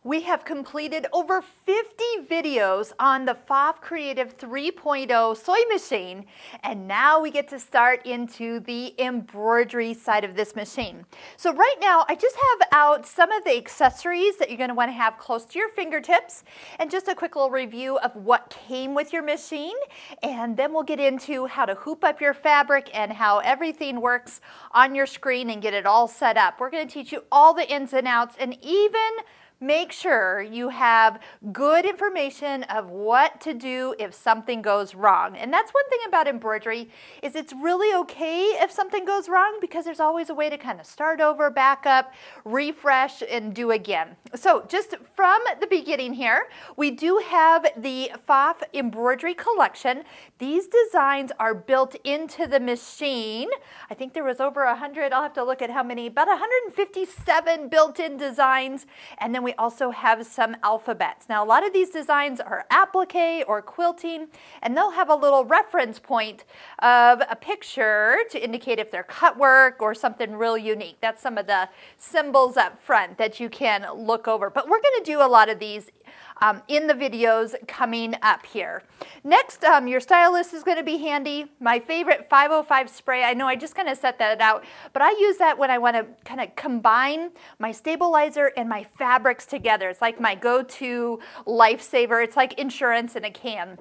We have completed over 50 videos on the Pfaff Creative 3.0 sewing machine, and now we get to start into the embroidery side of this machine. So right now, I just have out some of the accessories that you're going to want to have close to your fingertips, and just a quick little review of what came with your machine, and then we'll get into how to hoop up your fabric and how everything works on your screen and get it all set up. We're going to teach you all the ins and outs, and even make sure you have good information of what to do if something goes wrong. And that's one thing about embroidery, is it's really okay if something goes wrong, because there's always a way to kind of start over, back up, refresh, and do again. So just from the beginning here, we do have the Pfaff embroidery collection. These designs are built into the machine. I think there was over 100, I'll have to look at how many, about 157 built-in designs, and then we also have some alphabets. Now, a lot of these designs are applique or quilting, and they'll have a little reference point of a picture to indicate if they're cut work or something real unique. That's some of the symbols up front that you can look over. But we're going to do a lot of these in the videos coming up here. Next, your stylus is going to be handy. My favorite 505 spray. I know I just kind of set that out, but I use that when I want to kind of combine my stabilizer and my fabrics together. It's like my go-to lifesaver. It's like insurance in a can.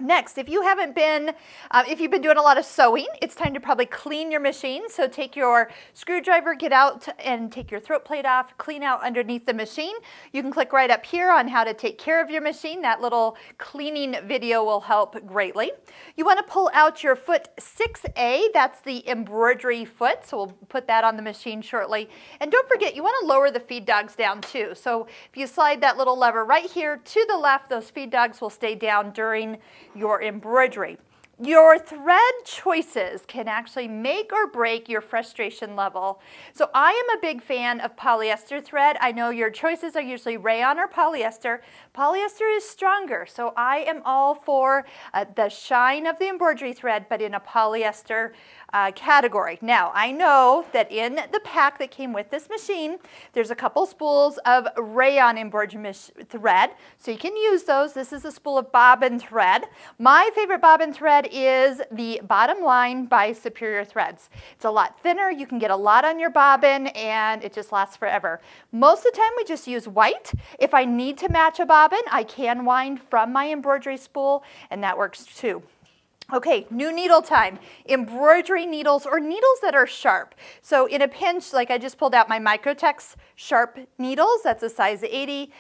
Next, if you've been doing a lot of sewing, it's time to probably clean your machine. So take your screwdriver, get out and take your throat plate off, clean out underneath the machine. You can click right up here on how to take care of your machine. That little cleaning video will help greatly. You want to pull out your foot 6A, that's the embroidery foot. So we'll put that on the machine shortly. And don't forget, you want to lower the feed dogs down too. So if you slide that little lever right here to the left, those feed dogs will stay down during your embroidery. Your thread choices can actually make or break your frustration level. So I am a big fan of polyester thread. I know your choices are usually rayon or polyester. Polyester is stronger, so I am all for the shine of the embroidery thread, but in a polyester category. Now, I know that in the pack that came with this machine, there's a couple spools of rayon embroidery thread, so you can use those. This is a spool of bobbin thread. My favorite bobbin thread is the Bottom Line by Superior Threads. It's a lot thinner, you can get a lot on your bobbin, and it just lasts forever. Most of the time we just use white. If I need to match a bobbin, I can wind from my embroidery spool, and that works too. Okay, new needle time. Embroidery needles, or needles that are sharp. So in a pinch, like I just pulled out my Microtex sharp needles, that's a size 80.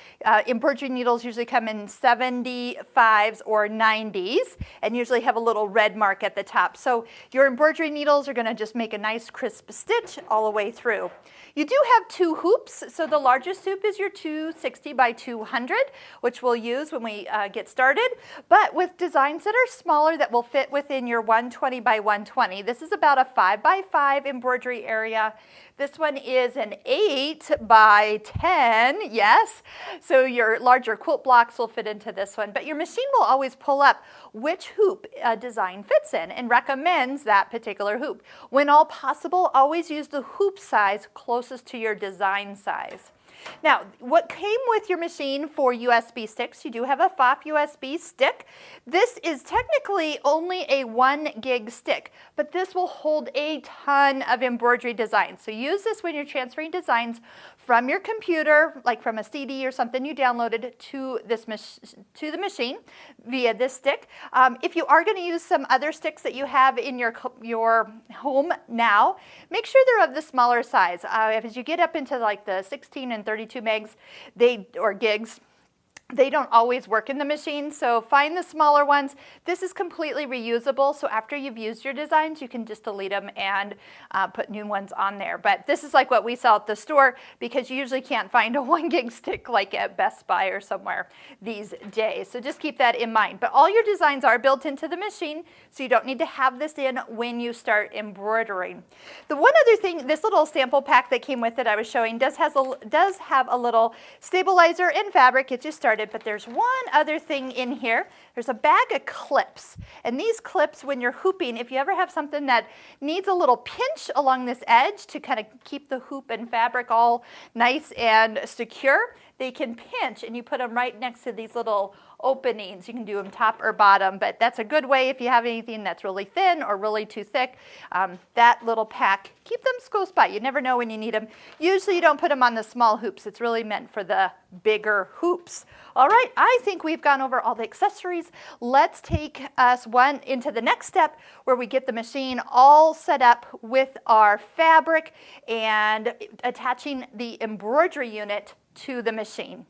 Embroidery needles usually come in 75s or 90s, and usually have a little red mark at the top. So your embroidery needles are gonna just make a nice crisp stitch all the way through. You do have two hoops, so the largest hoop is your 260 by 200, which we'll use when we get started, but with designs that are smaller that will fit within your 120 by 120. This is about a 5 by 5 embroidery area. This one is an 8 by 10, yes. So your larger quilt blocks will fit into this one, but your machine will always pull up which hoop a design fits in and recommends that particular hoop. When all possible, always use the hoop size closest to your design size. Now, what came with your machine for USB sticks, you do have a Pfaff USB stick. This is technically only a 1 gig stick, but this will hold a ton of embroidery designs. So use this when you're transferring designs from your computer, like from a CD or something you downloaded to the machine via this stick. If you are going to use some other sticks that you have in your home now, make sure they're of the smaller size. As you get up into like the 16 and 32 megs, or gigs, they don't always work in the machine, so find the smaller ones. This is completely reusable, so after you've used your designs, you can just delete them and put new ones on there. But this is like what we sell at the store, because you usually can't find a 1 gig stick like at Best Buy or somewhere these days. So just keep that in mind. But all your designs are built into the machine, so you don't need to have this in when you start embroidering. The one other thing, this little sample pack that came with it I was showing does have a little stabilizer and fabric. Get you started. started, but there's one other thing in here. There's a bag of clips, and these clips, when you're hooping, if you ever have something that needs a little pinch along this edge to kind of keep the hoop and fabric all nice and secure, they can pinch, and you put them right next to these little openings. You can do them top or bottom, but that's a good way if you have anything that's really thin or really too thick. That little pack, keep them close by. You never know when you need them. Usually you don't put them on the small hoops. It's really meant for the bigger hoops. All right, I think we've gone over all the accessories. Let's take us into the next step where we get the machine all set up with our fabric and attaching the embroidery unit to the machine.